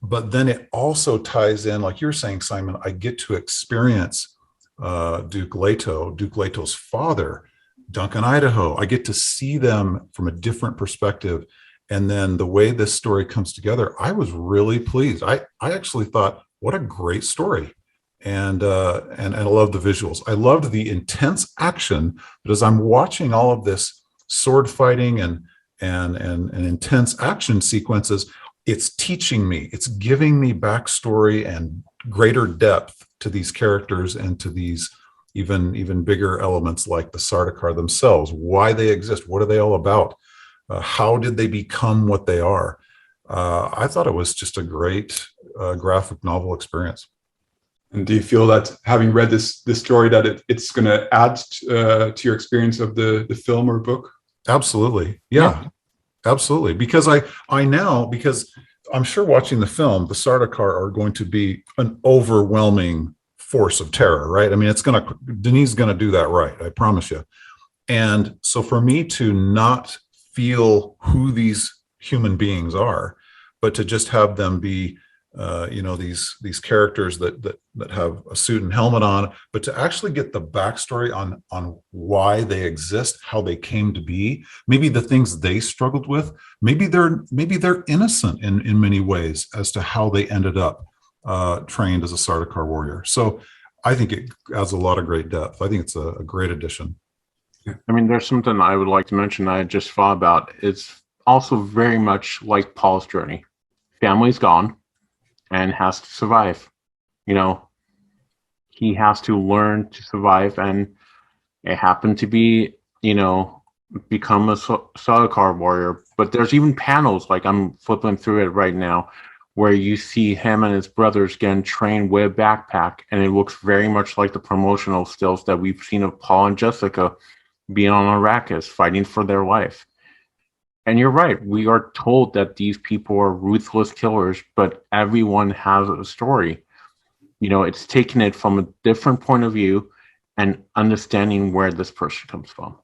But then it also ties in, like you're saying, Simon, I get to experience Duke Leto's father, Duncan Idaho. I get to see them from a different perspective. And then the way this story comes together, I was really pleased. I actually thought, what a great story. And I love the visuals. I loved the intense action, but as I'm watching all of this sword fighting and intense action sequences, it's teaching me, it's giving me backstory and greater depth to these characters and to these even bigger elements like the Sardaukar themselves, why they exist, what are they all about, how did they become what they are. I thought it was just a great graphic novel experience. And do you feel that having read this story that it's going to add to your experience of the film or book? Absolutely. Yeah. Absolutely. Because because I'm sure watching the film, the Sardaukar are going to be an overwhelming force of terror, right? I mean, Denis is going to do that right. I promise you. And so for me to not feel who these human beings are, but to just have them be these characters that have a suit and helmet on, but to actually get the backstory on why they exist, how they came to be, maybe the things they struggled with, maybe they're innocent in many ways as to how they ended up trained as a Sardaukar warrior. So I think it adds a lot of great depth. I think it's a great addition. I mean, there's something I would like to mention I just thought about. It's also very much like Paul's journey. Family's gone and has to survive. He has to learn to survive, and it happened to be, become a Sardaukar warrior. But there's even panels, like I'm flipping through it right now, where you see him and his brothers getting trained with a backpack, and it looks very much like the promotional stills that we've seen of Paul and Jessica being on Arrakis, fighting for their life. And you're right, we are told that these people are ruthless killers, but everyone has a story. It's taking it from a different point of view and understanding where this person comes from.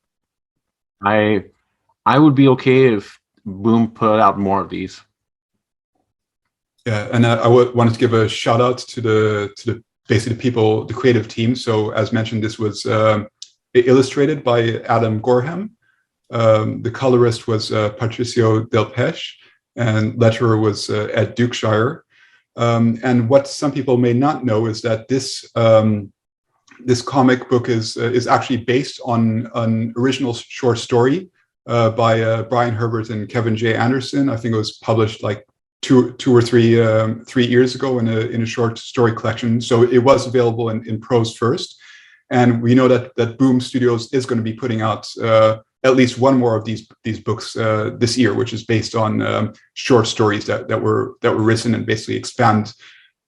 I would be okay if Boom put out more of these. Yeah, and I wanted to give a shout out to the basically people, the creative team. So as mentioned, this was illustrated by Adam Gorham. The colorist was Patricio Del Peche, and letterer was Ed Dukeshire. And what some people may not know is that this comic book is actually based on an original short story by Brian Herbert and Kevin J. Anderson. I think it was published like two or three years ago in a short story collection. So it was available in prose first. And we know that Boom Studios is going to be putting out at least one more of these books this year, which is based on short stories that were written and basically expand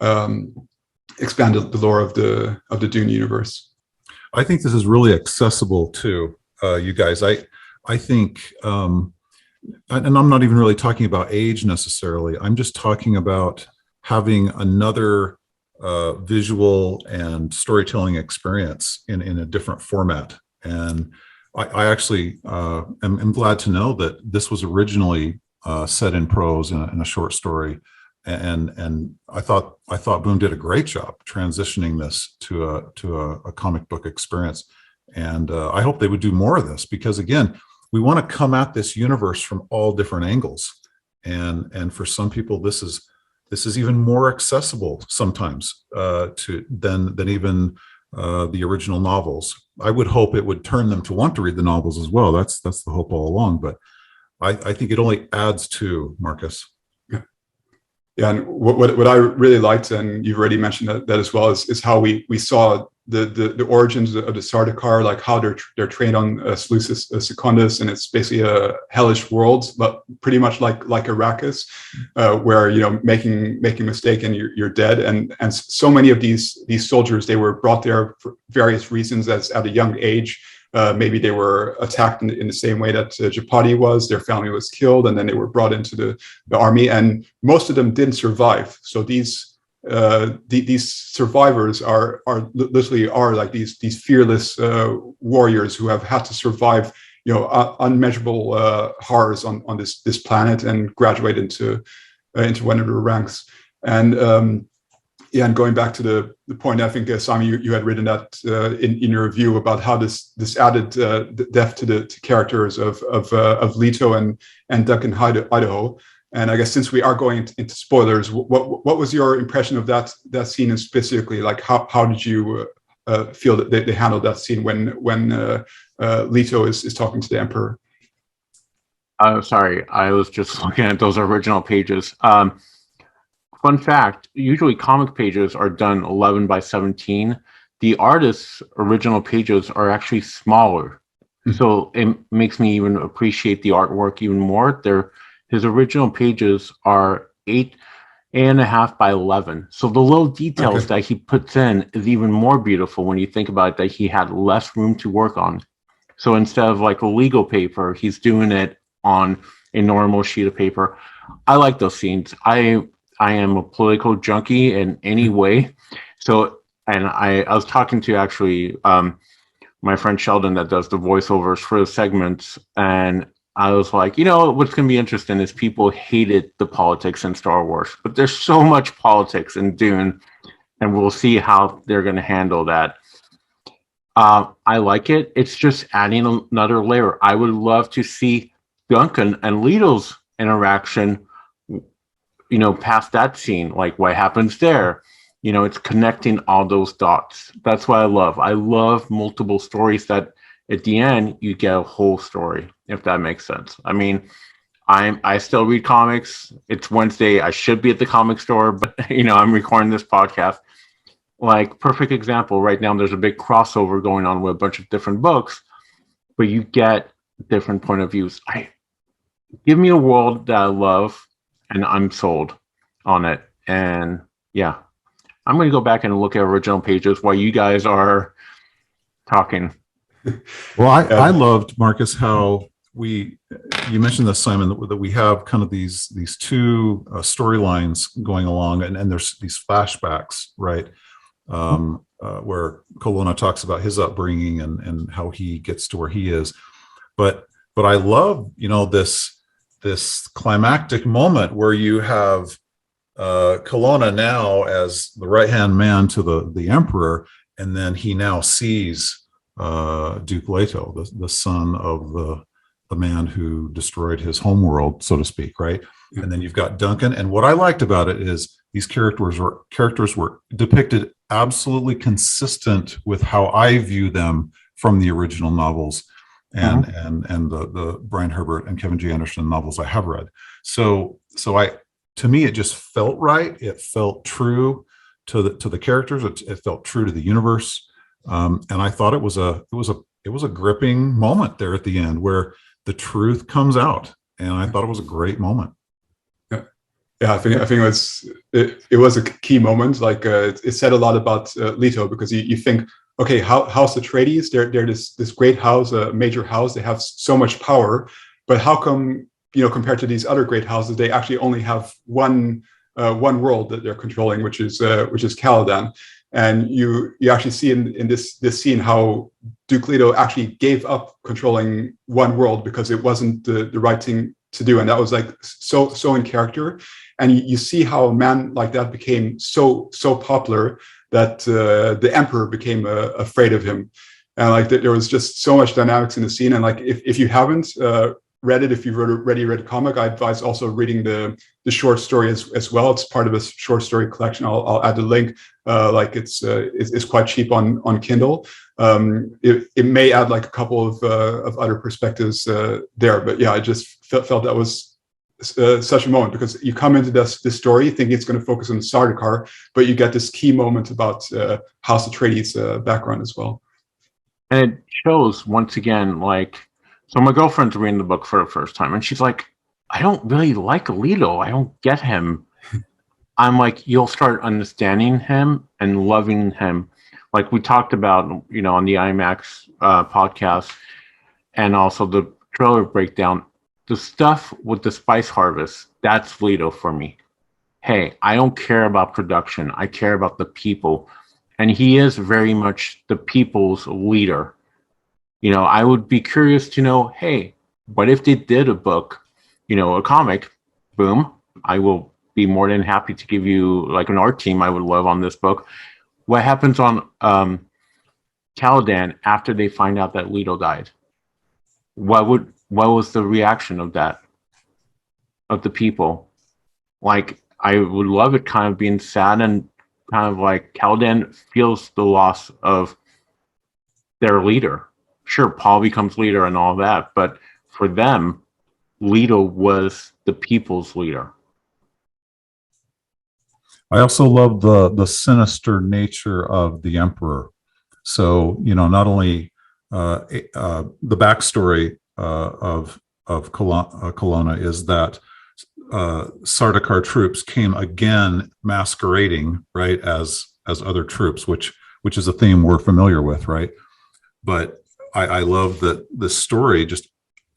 the lore of the Dune universe. I think this is really accessible to you guys. I think, and I'm not even really talking about age necessarily. I'm just talking about having another visual and storytelling experience in a different format. And I actually am glad to know that this was originally set in prose in a short story, and I thought Boom did a great job transitioning this to a comic book experience, and I hope they would do more of this, because again, we want to come at this universe from all different angles, and for some people this is even more accessible sometimes than even the original novels. I would hope it would turn them to want to read the novels as well. That's the hope all along. But I think it only adds to, Marcus. Yeah, and what I really liked, and you've already mentioned that as well, is how we saw the origins of the Sardaukar, like how they're trained on Seleucus Secundus, and it's basically a hellish world, but pretty much like Arrakis, where making a mistake and you're dead, and so many of these soldiers, they were brought there for various reasons at a young age. Maybe they were attacked in the same way that Japati was. Their family was killed, and then they were brought into the army, and most of them didn't survive. So these survivors are literally like these fearless warriors who have had to survive unmeasurable horrors on this planet and graduate into one of the ranks. And and going back to the point, I think Simon, you had written that in your review about how this added depth to the characters of Leto and Duck in Idaho. And I guess since we are going into spoilers, what was your impression of that scene, and specifically, like how did you feel that they handled that scene when Leto is talking to the Emperor? Sorry, I was just looking at those original pages. Fun fact, usually comic pages are done 11 by 17. The artist's original pages are actually smaller. Mm-hmm. So it makes me even appreciate the artwork even more. His original pages are 8.5 by 11. So the little details that he puts in is even more beautiful when you think about it, that he had less room to work on. So instead of like a legal paper, he's doing it on a normal sheet of paper. I like those scenes. I am a political junkie in any way. So, and I was talking to actually my friend Sheldon that does the voiceovers for the segments, and I was like, what's going to be interesting is people hated the politics in Star Wars, but there's so much politics in Dune, and we'll see how they're going to handle that. I like it. It's just adding another layer. I would love to see Duncan and Leto's interaction, past that scene, like what happens there. It's connecting all those dots. That's what I love. I love multiple stories that at the end you get a whole story, if that makes sense. I mean, I still read comics. It's Wednesday. I should be at the comic store, but I'm recording this podcast. Like, perfect example, right now there's a big crossover going on with a bunch of different books, but you get different point of views. Give me a world that I love, and I'm sold on it. And yeah, I'm going to go back and look at original pages while you guys are talking. Well, I loved, Marcus, how you mentioned this, Simon, that we have kind of these two storylines going along, and there's these flashbacks, right? Where Colonna talks about his upbringing and how he gets to where he is. But I love, this climactic moment where you have Colonna now as the right-hand man to the emperor, and then he now sees Duke Leto, the son of the man who destroyed his homeworld, so to speak, right? Mm-hmm. And then you've got Duncan. And what I liked about it is these characters were depicted absolutely consistent with how I view them from the original novels and the Brian Herbert and Kevin J. Anderson novels I have read. So to me, it just felt right. It felt true to the characters. It felt true to the universe. And I thought it was a gripping moment there at the end where the truth comes out, and I thought it was a great moment. Yeah, I think it was a key moment. Like it said a lot about Leto, because you think, okay, House Atreides, they're this great house, a major house. They have so much power, but how come compared to these other great houses, they actually only have one world that they're controlling, which is Caladan. And you actually see in this scene how Duke Leto actually gave up controlling one world because it wasn't the right thing to do, and that was like so in character. And you see how a man like that became so popular that the emperor became afraid of him, and like there was just so much dynamics in the scene. And like if you haven't read it, if you've already read a comic, I advise also reading the short story as well. It's part of a short story collection. I'll add the link. It's quite cheap on Kindle. It may add like a couple of other perspectives there, but yeah, I just felt that was such a moment, because you come into this story thinking it's going to focus on Sardaukar, but you get this key moment about House Atreides' background as well. And it shows once again, like, so my girlfriend's reading the book for the first time, and she's like, I don't really like Leto. I don't get him. I'm like, you'll start understanding him and loving him. Like we talked about, on the IMAX podcast, and also the trailer breakdown, the stuff with the spice harvest, that's Leto for me. Hey, I don't care about production. I care about the people. And he is very much the people's leader. I would be curious to know, hey, what if they did a book, a comic, boom, I will be more than happy to give you like an art team I would love on this book. What happens on Caladan after they find out that Leto died? What was the reaction of the people? Like, I would love it kind of being sad, and kind of like Caladan feels the loss of their leader. Sure, Paul becomes leader and all that, but for them, Leto was the people's leader. I also love the sinister nature of the emperor. So, not only the backstory of Colonna is that Sardaukar troops came again masquerading, right, as other troops, which is a theme we're familiar with, right? But I love that this story just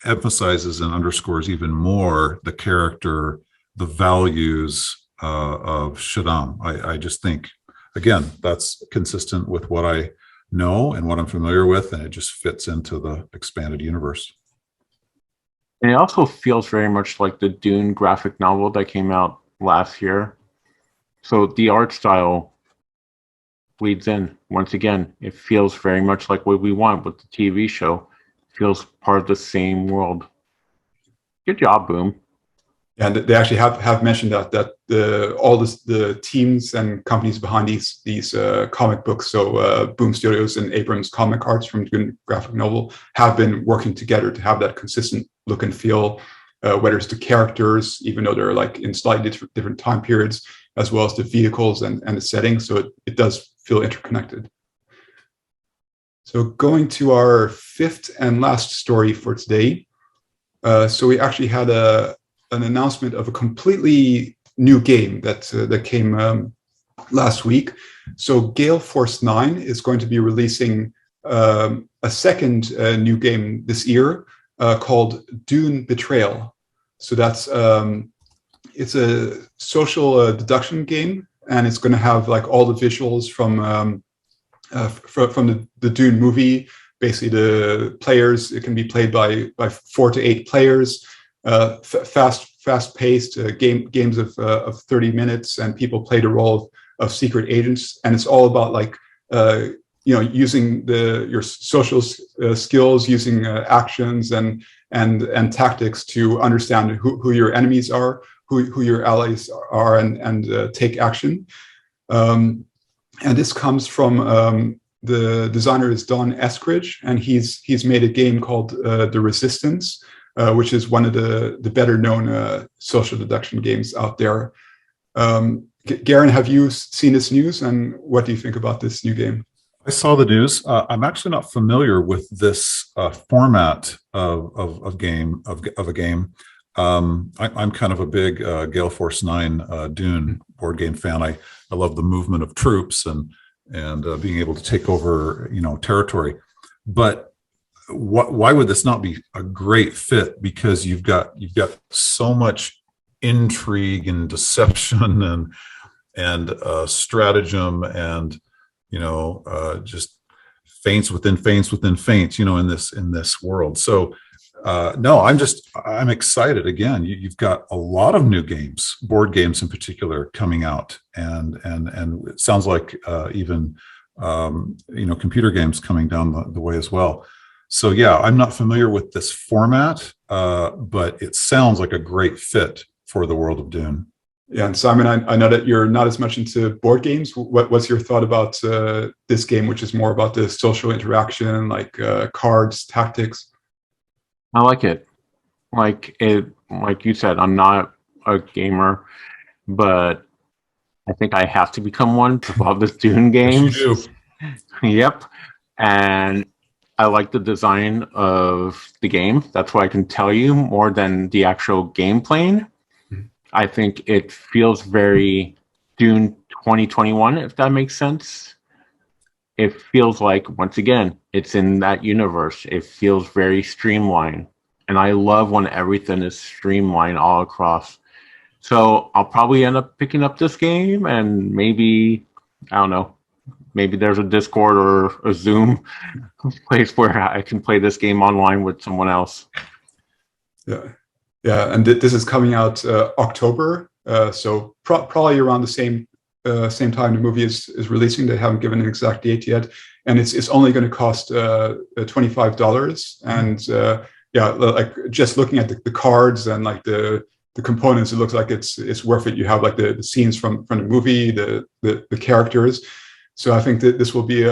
emphasizes and underscores even more the character, the values of Shaddam. I just think, again, that's consistent with what I know and what I'm familiar with, and it just fits into the expanded universe. And it also feels very much like the Dune graphic novel that came out last year. So the art style bleeds in. Once again, it feels very much like what we want with the TV show. It feels part of the same world. Good job, Boom. And they actually have mentioned that all the teams and companies behind these comic books, so Boom Studios and Abrams Comic Arts from Dune graphic novel, have been working together to have that consistent look and feel, whether it's the characters, even though they're like in slightly different time periods, as well as the vehicles and the settings. So it does feel interconnected. So going to our fifth and last story for today. So we actually had an announcement of a completely new game that came last week. So Gale Force 9 is going to be releasing a second new game this year called Dune Betrayal. So that's it's a social deduction game, and it's going to have like all the visuals from the Dune movie. Basically, the players, it can be played by 4 to 8 players. Fast-paced games of 30 minutes, and people play the role of secret agents, and it's all about like using your social skills, using actions and tactics to understand who your enemies are, who your allies are, and take action. And this comes from the designer is Don Eskridge, and he's made a game called The Resistance, which is one of the better known social deduction games out there. Garin, have you seen this news, and what do you think about this new game? I saw the news. I'm actually not familiar with this format of a game. I'm kind of a big Gale Force 9 Dune board game fan. I love the movement of troops and being able to take over territory. But why would this not be a great fit? Because you've got so much intrigue and deception and stratagem and just feints within feints within feints in this world. So no, I'm excited. Again, you've got a lot of new games, board games in particular, coming out, and it sounds like even computer games coming down the way as well. So yeah, I'm not familiar with this format, but it sounds like a great fit for the world of Dune. Yeah, and Simon, I know that you're not as much into board games. What's your thought about this game, which is more about the social interaction, like cards, tactics? I like it. Like you said, I'm not a gamer, but I think I have to become one to love this Dune game. Yes, you do. Yep. And I like the design of the game. That's what I can tell you more than the actual game playing. I think it feels very Dune 2021, if that makes sense. It feels like, once again, it's in that universe. It feels very streamlined. And I love when everything is streamlined all across. So I'll probably end up picking up this game, and maybe, I don't know, maybe there's a Discord or a Zoom place where I can play this game online with someone else. Yeah, and this is coming out October, so probably around the same time the movie is releasing. They haven't given an exact date yet, and it's only going to cost $25. And like just looking at the cards and like the components, it looks like it's worth it. You have like the scenes from the movie, the characters. So I think that this will be.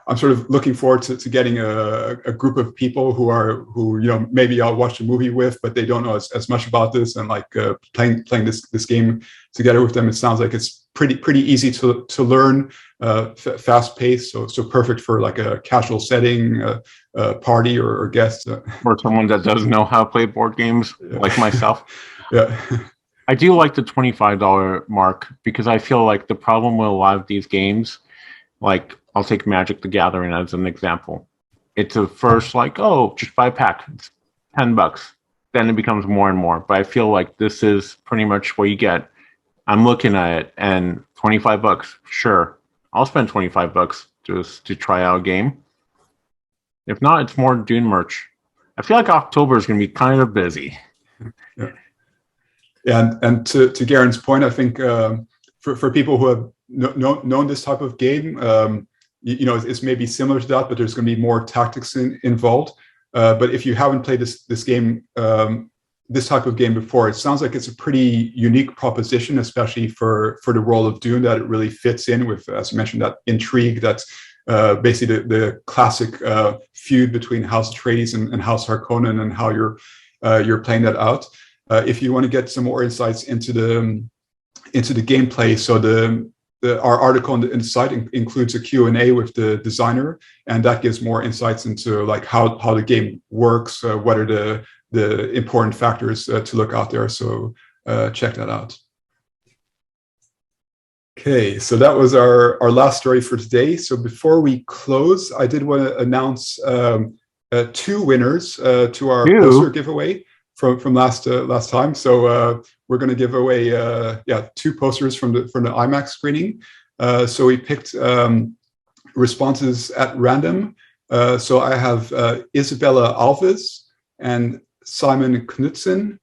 I'm sort of looking forward to getting a group of people who maybe I'll watch the movie with, but they don't know as much about this, and like playing this game together with them. It sounds like it's pretty easy to learn, fast paced, so perfect for like a casual setting, party or guest, or someone that doesn't know how to play board games, like myself. Yeah. I do like the $25 mark, because I feel like the problem with a lot of these games, like I'll take Magic the Gathering as an example. It's a first like, oh, just buy a pack. It's $10. Then it becomes more and more. But I feel like this is pretty much what you get. I'm looking at it, and $25, sure. I'll spend $25 just to try out a game. If not, it's more Dune merch. I feel like October is going to be kind of busy. Yeah, and to Garen's point, I think for people who have known this type of game, it's maybe similar to that, but there's going to be more tactics involved. But if you haven't played this game, this type of game before, it sounds like it's a pretty unique proposition, especially for the world of Dune, that it really fits in with, as you mentioned, that intrigue that's basically the classic feud between House Atreides and House Harkonnen, and how you're playing that out. If you want to get some more insights into the gameplay, so our article on the site includes a Q&A with the designer, and that gives more insights into like how the game works, what are the important factors to look out there. So check that out. Okay, so that was our last story for today. So before we close, I did want to announce 2 winners to our poster giveaway from last time. So we're going to give away 2 posters from the IMAX screening. So we picked responses at random. So I have Isabella Alves and Simon Knudsen.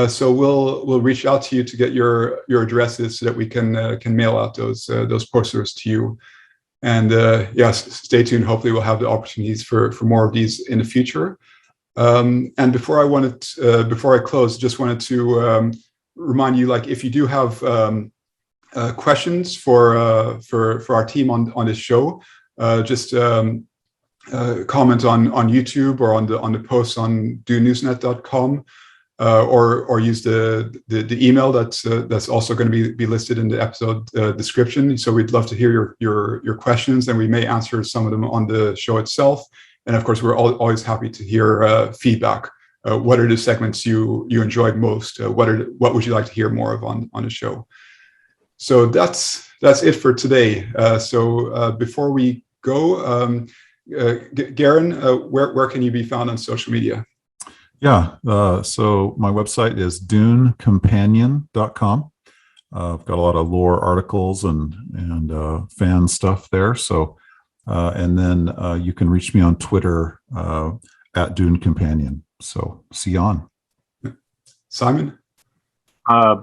So we'll reach out to you to get your addresses so that we can mail out those posters to you. And stay tuned. Hopefully we'll have the opportunities for more of these in the future. And before I close, just wanted to remind you, like, if you do have questions for our team on this show, just comment on YouTube or on the posts on dunenewsnet.com, or use the email that's also going to be listed in the episode description. So we'd love to hear your questions, and we may answer some of them on the show itself. And of course, we're always happy to hear feedback. What are the segments you enjoyed most? What would you like to hear more of on the show? So that's it for today. So before we go, Garin, where can you be found on social media? Yeah, so my website is dunecompanion.com. I've got a lot of lore articles and fan stuff there. So, and then you can reach me on Twitter at Dune Companion. So see you on. Simon?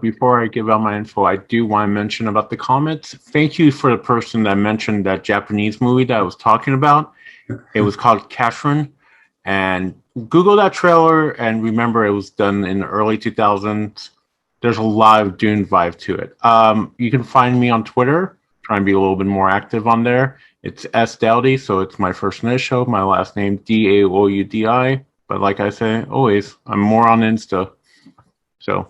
Before I give out my info, I do want to mention about the comments. Thank you for the person that mentioned that Japanese movie that I was talking about. It was called Kashrun. And Google that trailer and remember it was done in the early 2000s. There's a lot of Dune vibe to it. You can find me on Twitter. Try and be a little bit more active on there. It's S Dowdy, so it's my first initial, my last name Daoudi. But like I say, always, I'm more on Insta. So.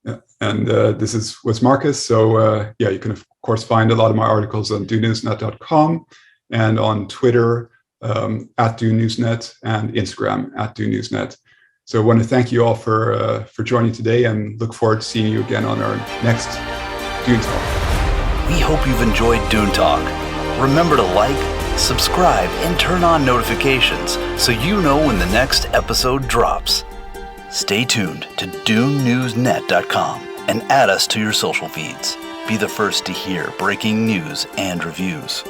Yeah, and this was Marcus. So you can of course find a lot of my articles on dunenewsnet.com and on Twitter at DuneNewsNet and Instagram at DuneNewsNet. So I want to thank you all for joining today, and look forward to seeing you again on our next Dune Talk. We hope you've enjoyed Dune Talk. Remember to like, subscribe, and turn on notifications so you know when the next episode drops. Stay tuned to DuneNewsNet.com and add us to your social feeds. Be the first to hear breaking news and reviews.